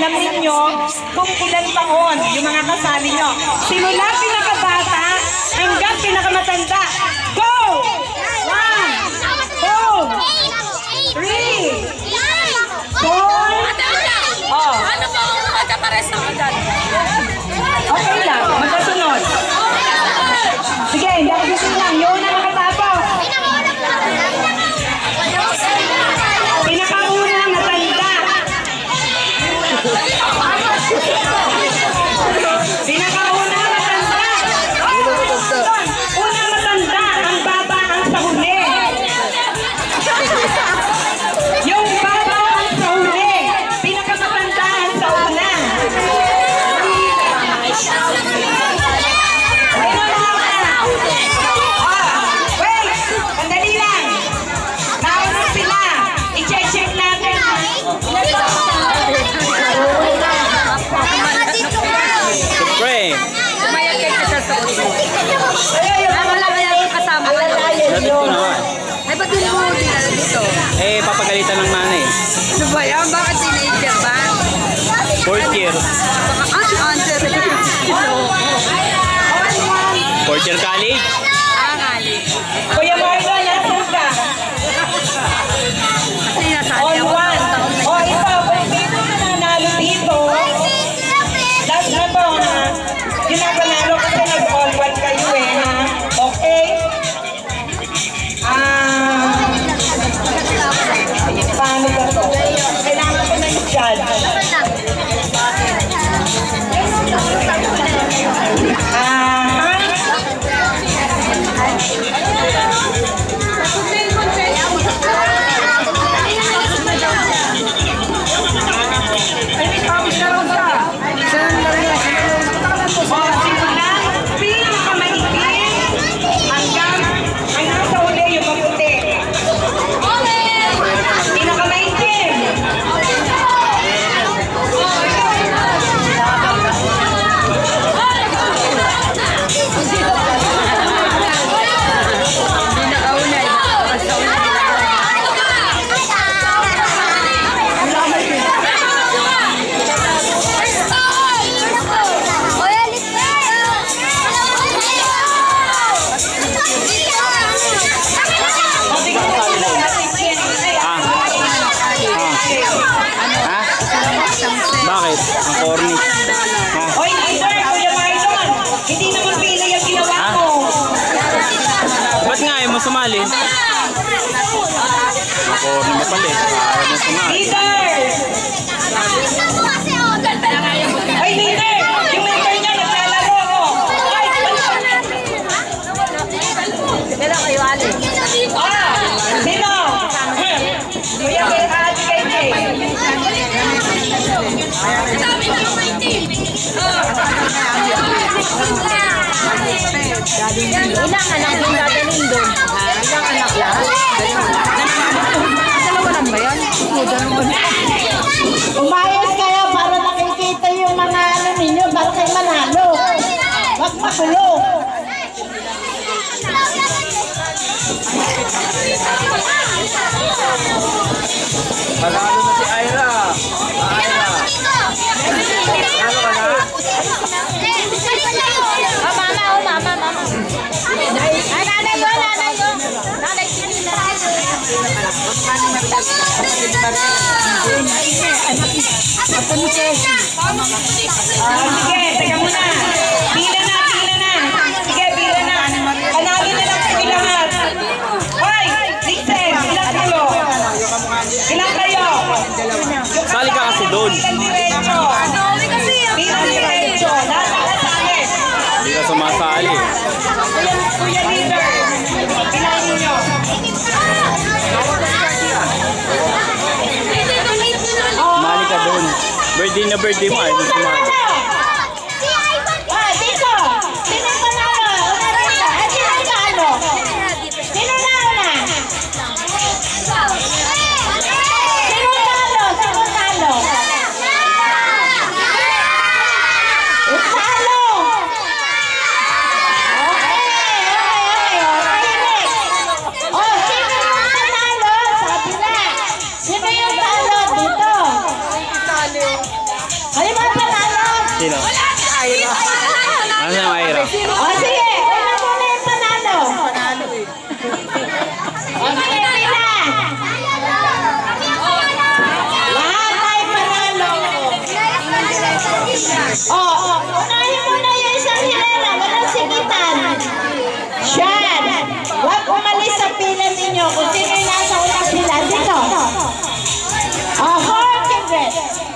alam ninyo kung ilan taon yung mga kasali nyo. Simula pinakabata hanggang pinakamatanda. Go! 1, 2, 3, 4. Oh. Ano ba ang magkapares na agad? Okay lang, magkasunod. Sige, dapat lang. Yung una nakatapos. Pinakauna matanda. Pinakauna matanda. Una matanda, ang baba ang sa huli. Yung baba ang sa huli. Pinakamatanda ang sa una. Wait! Sandali lang! Nauna sila! I-check natin! Pre! Umayag kayo siya sa ulo. Wala kaya yung kasama ko. Natin ko naman. Ay, ba't yung mo dinala dito? Eh, papagalitan ng nanay. Ano ba yan? Bakit teenager ba? 4th year. Answer. 4th year college? Angali. Kuya Marlo, nasan ka? Kasi nasali On ako. one. O ito, kung sino na nanalo dito, last na to ha. Yun ang panalo kasi nag-all one kayo eh ha. Okay? Paano ba to? Kailangan ko na yung judge. Bakit? Ang corny. Oy, leader, Kuya Marlon! Hindi naman pila yung ginawa mo! Ba't nga ayaw mo sumali? Ang corny mo pala eh. Ayaw mo sumali. Leader! Oy, leader! Yung leader niya naglalaro ko! Kailan kayo alis? Sino? Kuya, kay Ate kay Jay. Ilang anak yung dadalhin doon? Ilang anak lang? Dalawa lang ba yan? Umayos kayo para nakikita yung mga ano ninyo, para kayo manalo. Wag makulo. Panalo na si Ira. Ira. Ano ka na? Mama. Ay, nanay ko. Nanay, sinin na. Sige, teka muna. Pila na. Sige, pila na. Panalo na lang kayo lahat. Hoy, Lixen, ilan kayo? Ilan kayo? Sali ka kasi doon. Ilan diretso? Ilan diretso? Lahat nakasali. Hindi ka sumasali. Kuya leader, ilan ninyo? Sumali ka doon. Birthday na birthday mo ayaw mo sumali. Dito. Sino panalo? Sino panalo? Sino nauna? Sino talo? Talo. Oh, sino yung panalo? Sabi na. Sino yung talo dito? Sino? Ano yung Ira? O sige, una muna yung panalo. O sige, pila. Lahat ay panalo. O, unahin muna yung isang hilera. Walang sigitan. Siyan. Huwag umalis sa pila ninyo. Kung sino yung nasa unang pila. Dito. O, 400.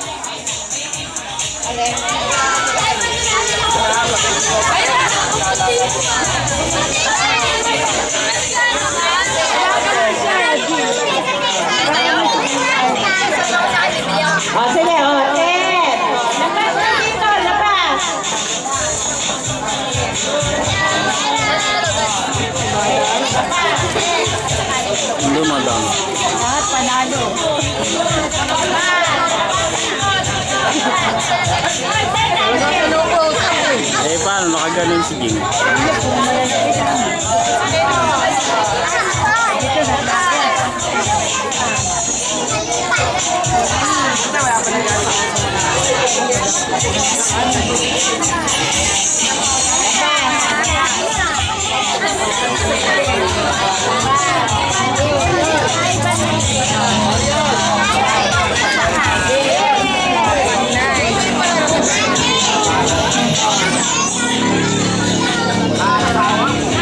O sige, o, 10. Labas na dito, labas. Dumadang. Lahat panalo. Eh, paano? Nakaganon si Ging.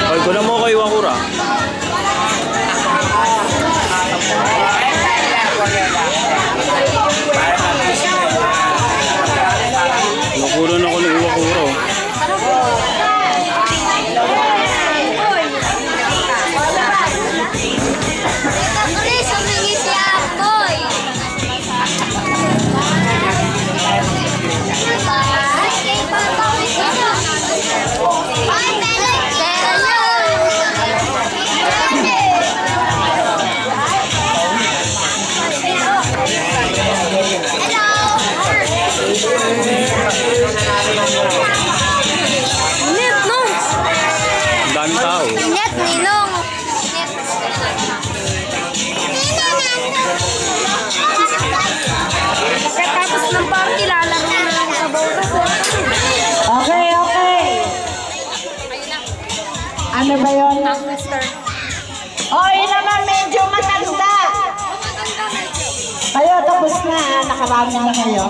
Hoy, kulang mo kay Wakura. Nakulo na ko ng Wakura. Daming tao. Net, Ninong. Pagkatapos ng party, lalaro na lang sa botas. Okay, okay. Ano ba yun? O, yun naman medyo matanda. Kayo, tapos na. Nakarami na kayo.